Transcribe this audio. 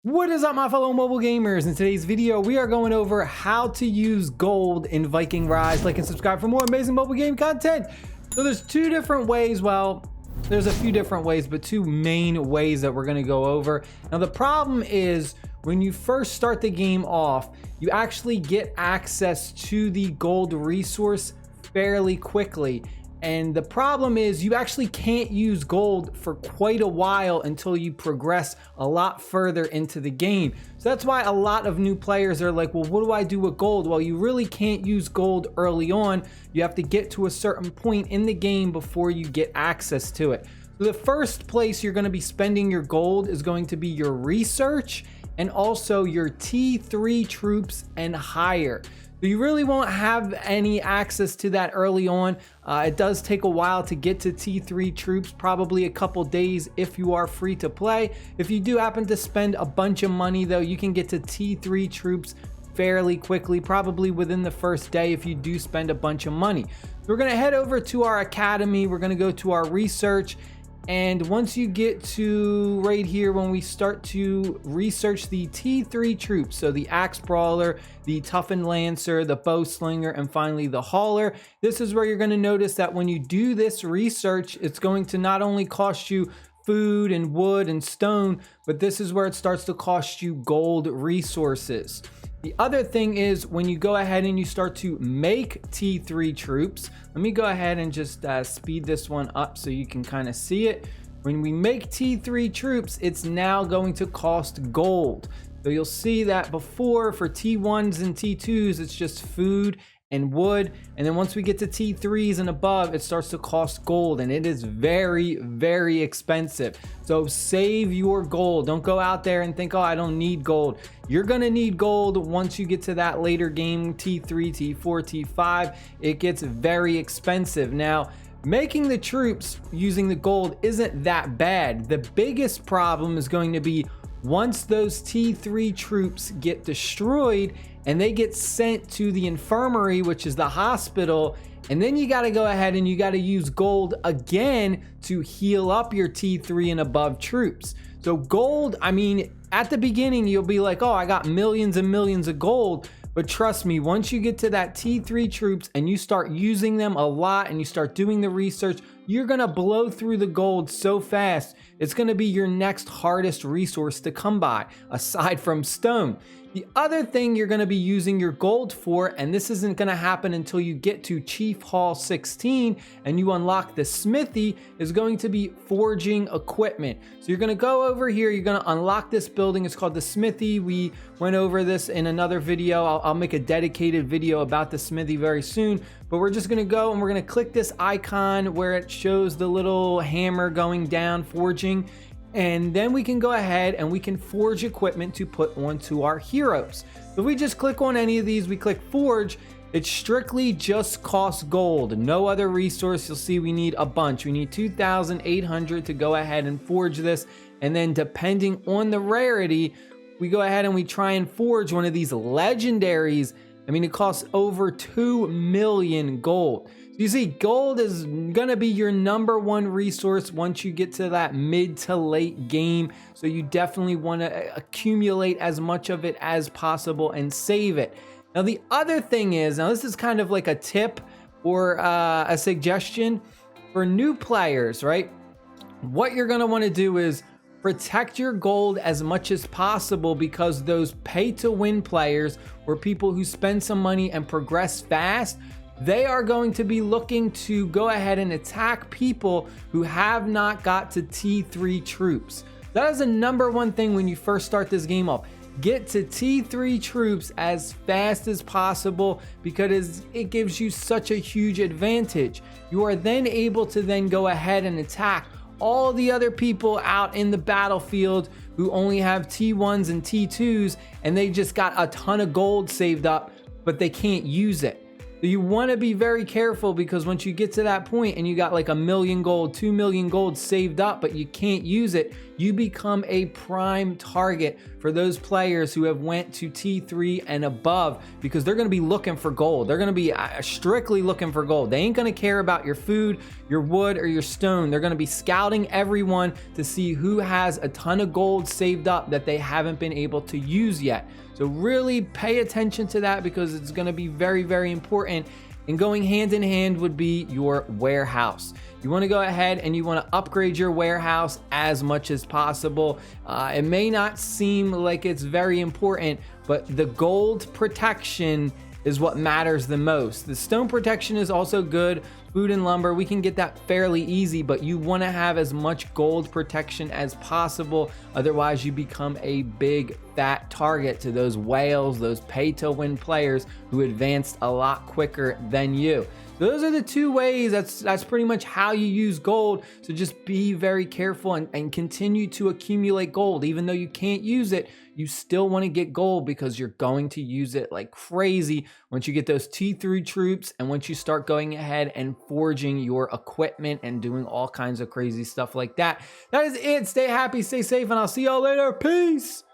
What is up, my fellow mobile gamers? In today's video, we are going over how to use gold in Viking Rise. Like and subscribe for more amazing mobile game content. So there's two different ways. Well, there's a few different ways, but two main ways that we're going to go over. Now, the problem is when you first start the game off, you actually get access to the gold resource fairly quickly. And the problem is you actually can't use gold for quite a while until you progress a lot further into the game. So that's why a lot of new players are like, well, what do I do with gold? Well, you really can't use gold early on. You have to get to a certain point in the game before you get access to it. So the first place you're going to be spending your gold is going to be your research and also your T3 troops and higher. So you really won't have any access to that early on. It does take a while to get to T3 troops, probably a couple days if you are free to play. If you do happen to spend a bunch of money though, you can get to T3 troops fairly quickly, probably within the first day if you do spend a bunch of money. So we're gonna head over to our academy. We're gonna go to our research. And once you get to right here, when we start to research the T3 troops, so the Axe Brawler, the Toughened Lancer, the Bowslinger, and finally the Hauler, this is where you're going to notice that when you do this research, it's going to not only cost you food and wood and stone, but this is where it starts to cost you gold resources. The other thing is when you go ahead and you start to make T3 troops, let me go ahead and just speed this one up so you can kind of see it. When we make T3 troops, it's now going to cost gold. So you'll see that before for T1s and T2s, it's just food and wood, and then once we get to T3s and above, it starts to cost gold, and it is very, very expensive. So save your gold. Don't go out there and think, oh, I don't need gold. You're gonna need gold once you get to that later game, T3, T4, T5. It gets very expensive. Now, making the troops using the gold isn't that bad. The biggest problem is going to be once those T3 troops get destroyed and they get sent to the infirmary, which is the hospital, and then you got to go ahead and you got to use gold again to heal up your T3 and above troops. So gold, I mean, at the beginning you'll be like, oh, I got millions and millions of gold. But trust me, once you get to that T3 troops and you start using them a lot and you start doing the research, you're gonna blow through the gold so fast. It's gonna be your next hardest resource to come by, aside from stone. The other thing you're gonna be using your gold for, and this isn't gonna happen until you get to Chief Hall 16 and you unlock the smithy, is going to be forging equipment. So you're gonna go over here, you're gonna unlock this building. It's called the smithy. We went over this in another video. I'll make a dedicated video about the smithy very soon, but we're just gonna go and we're gonna click this icon where it shows the little hammer going down, forging. And then we can go ahead and we can forge equipment to put onto our heroes. So if we just click on any of these, we click forge, it strictly just costs gold, no other resource. You'll see we need a bunch. We need 2,800 to go ahead and forge this. And then depending on the rarity, we go ahead and we try and forge one of these legendaries. I mean, it costs over 2 million gold. You see, gold is gonna be your #1 resource once you get to that mid to late game. So you definitely wanna accumulate as much of it as possible and save it. Now the other thing is, now this is kind of like a tip or a suggestion for new players, right? What you're gonna wanna do is protect your gold as much as possible, because those pay to win players or people who spend some money and progress fast, they are going to be looking to go ahead and attack people who have not got to T3 troops. That is the #1 thing when you first start this game off. Get to T3 troops as fast as possible, because it gives you such a huge advantage. You are then able to then go ahead and attack all the other people out in the battlefield who only have T1s and T2s, and they just got a ton of gold saved up, but they can't use it. So you want to be very careful, because once you get to that point and you got like 1 million gold, 2 million gold saved up, but you can't use it, you become a prime target for those players who have went to T3 and above, because they're going to be looking for gold. They're going to be strictly looking for gold. They ain't going to care about your food, your wood, or your stone. They're going to be scouting everyone to see who has a ton of gold saved up that they haven't been able to use yet. So really pay attention to that, because it's going to be very, very important. And going hand in hand would be your warehouse. You want to go ahead and you want to upgrade your warehouse as much as possible. It may not seem like it's very important, but the gold protection is what matters the most. The stone protection is also good. Food and lumber, we can get that fairly easy, but you want to have as much gold protection as possible. Otherwise, you become a big fat target to those whales, those pay to win players who advanced a lot quicker than you. Those are the two ways. That's pretty much how you use gold. So just be very careful and continue to accumulate gold. Even though you can't use it, you still want to get gold, because you're going to use it like crazy once you get those T3 troops, and once you start going ahead and forging your equipment and doing all kinds of crazy stuff like that. That is it. Stay happy, stay safe, and I'll see y'all later. Peace.